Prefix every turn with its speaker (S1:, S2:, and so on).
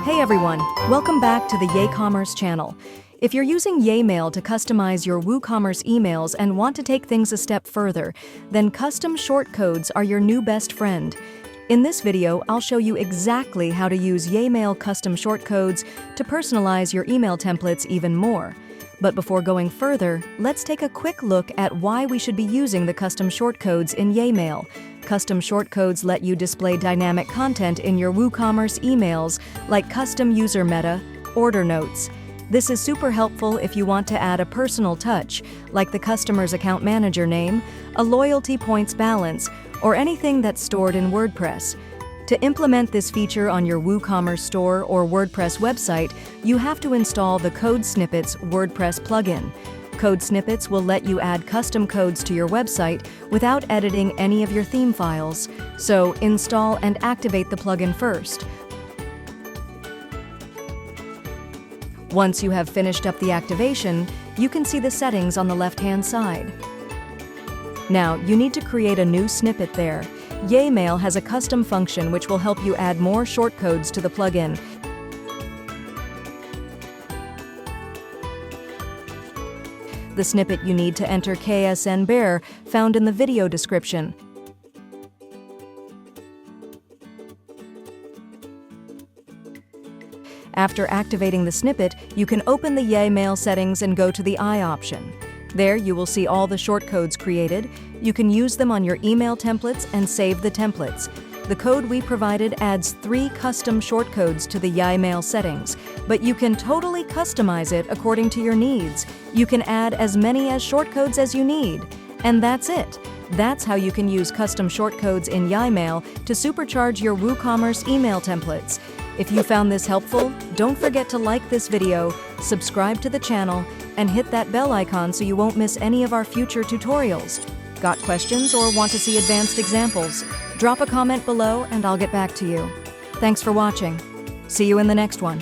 S1: Hey everyone, welcome back to the YayCommerce channel. If you're using YayMail to customize your WooCommerce emails and want to take things a step further, then custom shortcodes are your new best friend. In this video, I'll show you exactly how to use YayMail custom shortcodes to personalize your email templates even more. But before going further, let's take a quick look at why we should be using the custom shortcodes in YayMail. Custom shortcodes let you display dynamic content in your WooCommerce emails, like custom user meta, order notes. This is super helpful if you want to add a personal touch, like the customer's account manager name, a loyalty points balance, or anything that's stored in WordPress. To implement this feature on your WooCommerce store or WordPress website, you have to install the Code Snippets WordPress plugin. Code Snippets will let you add custom codes to your website without editing any of your theme files. So install and activate the plugin first. Once you have finished up the activation, you can see the settings on the left-hand side. Now, you need to create a new snippet there. YayMail has a custom function which will help you add more shortcodes to the plugin. The snippet you need to enter KSN bear found in the video description. After activating the snippet, you can open the YayMail settings and go to the I option. There you will see all the shortcodes created. You can use them on your email templates and save the templates. The code we provided adds 3 custom shortcodes to the YayMail settings, but you can totally customize it according to your needs. You can add as many as shortcodes as you need. And that's it. That's how you can use custom shortcodes in YayMail to supercharge your WooCommerce email templates. If you found this helpful, don't forget to like this video, subscribe to the channel, and hit that bell icon so you won't miss any of our future tutorials. Got questions or want to see advanced examples? Drop a comment below and I'll get back to you. Thanks for watching. See you in the next one.